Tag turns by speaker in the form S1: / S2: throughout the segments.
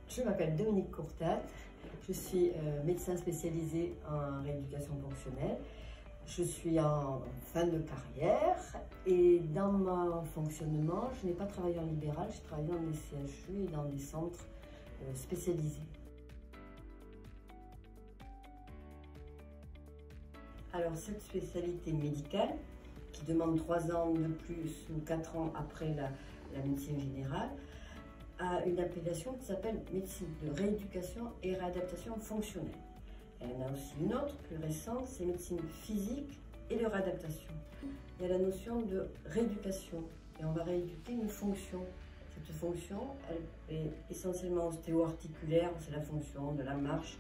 S1: Je m'appelle Dominique Courtat, je suis médecin spécialisé en rééducation fonctionnelle. Je suis en fin de carrière et dans mon fonctionnement, je n'ai pas travaillé en libéral, j'ai travaillé dans des CHU et dans des centres spécialisés. Alors cette spécialité médicale, qui demande 3 ans de plus ou 4 ans après la médecine générale, a une appellation qui s'appelle médecine de rééducation et réadaptation fonctionnelle. Elle en a aussi une autre, plus récente, c'est médecine physique et de réadaptation. Il y a la notion de rééducation et on va rééduquer une fonction. Cette fonction, elle est essentiellement ostéo-articulaire, c'est la fonction de la marche,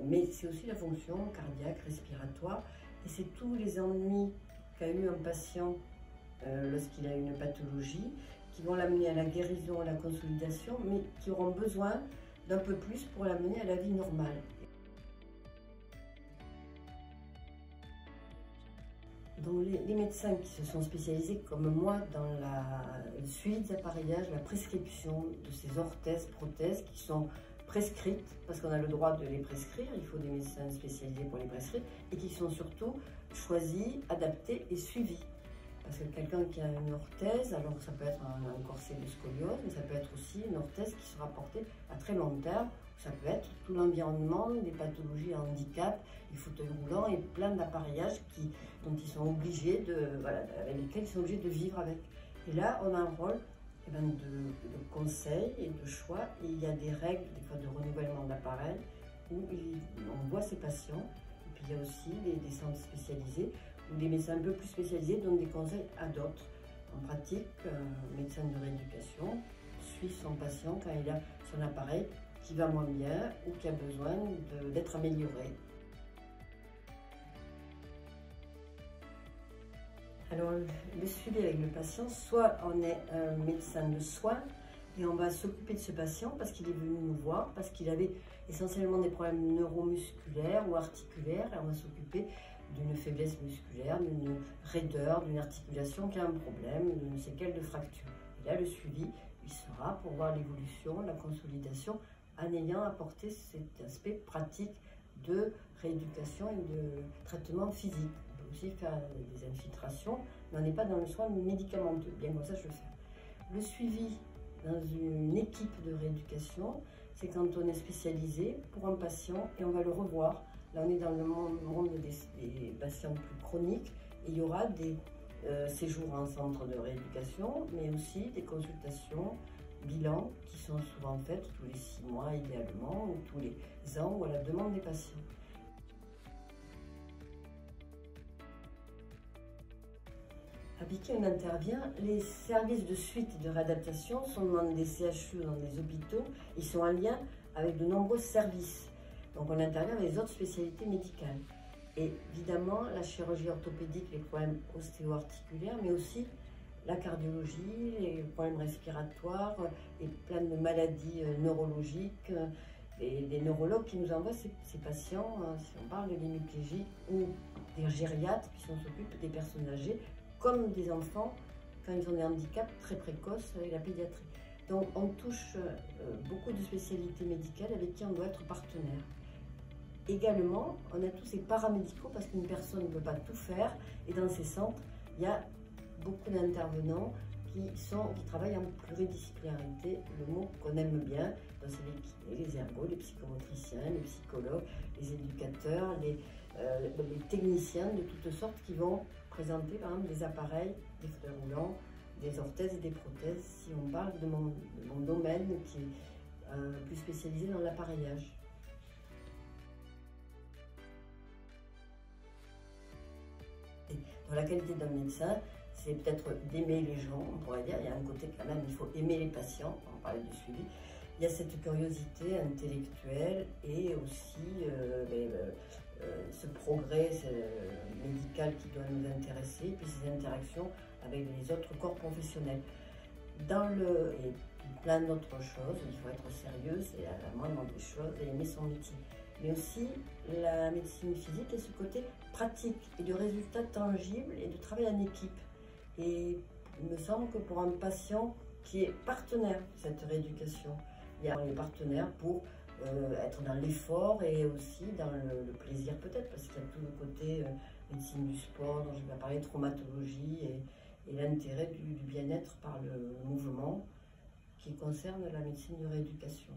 S1: mais c'est aussi la fonction cardiaque, respiratoire, et c'est tous les ennuis qu'a eu un patient lorsqu'il a une pathologie, qui vont l'amener à la guérison, à la consolidation, mais qui auront besoin d'un peu plus pour l'amener à la vie normale. Donc les médecins qui se sont spécialisés, comme moi, dans le suivi des appareillages, la prescription de ces orthèses, prothèses qui sont prescrites, parce qu'on a le droit de les prescrire, il faut des médecins spécialisés pour les prescrire, et qui sont surtout choisis, adaptés et suivis. Parce que quelqu'un qui a une orthèse, alors ça peut être un corset de scoliose, mais ça peut être aussi une orthèse qui sera portée à très long terme. Ça peut être tout l'environnement, des pathologies à handicap, des fauteuils roulants et plein d'appareillages dont ils sont obligés avec lesquels ils sont obligés de vivre avec. Et là, on a un rôle de conseil et de choix. Et il y a des règles, des fois de renouvellement d'appareil, où on voit ces patients. Et puis il y a aussi des centres spécialisés où des médecins un peu plus spécialisés donnent des conseils à d'autres. En pratique, un médecin de rééducation suit son patient quand il a son appareil qui va moins bien ou qui a besoin d'être amélioré. Alors, le suivi avec le patient, soit on est un médecin de soins et on va s'occuper de ce patient parce qu'il est venu nous voir, parce qu'il avait essentiellement des problèmes neuromusculaires ou articulaires, et on va s'occuper d'une faiblesse musculaire, d'une raideur, d'une articulation qui a un problème, d'une séquelle de fracture. Et là, le suivi, il sera pour voir l'évolution, la consolidation, en ayant apporté cet aspect pratique de rééducation et de traitement physique. On peut aussi faire des infiltrations, mais on n'est pas dans le soin médicamenteux, bien comme ça je le fais. Le suivi dans une équipe de rééducation, c'est quand on est spécialisé pour un patient et on va le revoir. Là, on est dans le monde des patients plus chroniques et il y aura des séjours en centre de rééducation, mais aussi des consultations, bilans qui sont souvent faites tous les 6 mois idéalement, ou tous les ans, ou à la demande des patients. À Piquet, on intervient. Les services de suite et de réadaptation sont dans des CHU, dans des hôpitaux. Ils sont en lien avec de nombreux services. Donc on intervient avec les autres spécialités médicales. Et évidemment, la chirurgie orthopédique, les problèmes ostéo-articulaires, mais aussi la cardiologie, les problèmes respiratoires et plein de maladies neurologiques. Et des neurologues qui nous envoient ces patients, si on parle de l'hémiplégie, ou des gériatres qui s'occupent des personnes âgées, comme des enfants quand ils ont des handicaps très précoces avec la pédiatrie. Donc on touche beaucoup de spécialités médicales avec qui on doit être partenaire. Également, on a tous ces paramédicaux parce qu'une personne ne peut pas tout faire, et dans ces centres, il y a beaucoup d'intervenants qui travaillent en pluridisciplinarité, le mot qu'on aime bien, c'est les kinés, les ergos, les psychomotriciens, les psychologues, les éducateurs, les techniciens de toutes sortes qui vont présenter par exemple des appareils, des fauteuils roulants, des orthèses et des prothèses, si on parle de mon domaine qui est plus spécialisé dans l'appareillage. Dans la qualité d'un médecin, c'est peut-être d'aimer les gens, on pourrait dire. Il y a un côté quand même, il faut aimer les patients, on parlait du suivi. Il y a cette curiosité intellectuelle et aussi ce progrès médical qui doit nous intéresser, puis ces interactions avec les autres corps professionnels. Et plein d'autres choses, il faut être sérieux, c'est la moindre des choses, et aimer son métier. Mais aussi la médecine physique et ce côté pratique et de résultats tangibles et de travail en équipe. Et il me semble que pour un patient qui est partenaire de cette rééducation, Il y a les partenaires pour être dans l'effort et aussi dans le plaisir peut-être, parce qu'il y a tout le côté médecine du sport, dont je vais parler, traumatologie et l'intérêt du bien-être par le mouvement qui concerne la médecine de rééducation.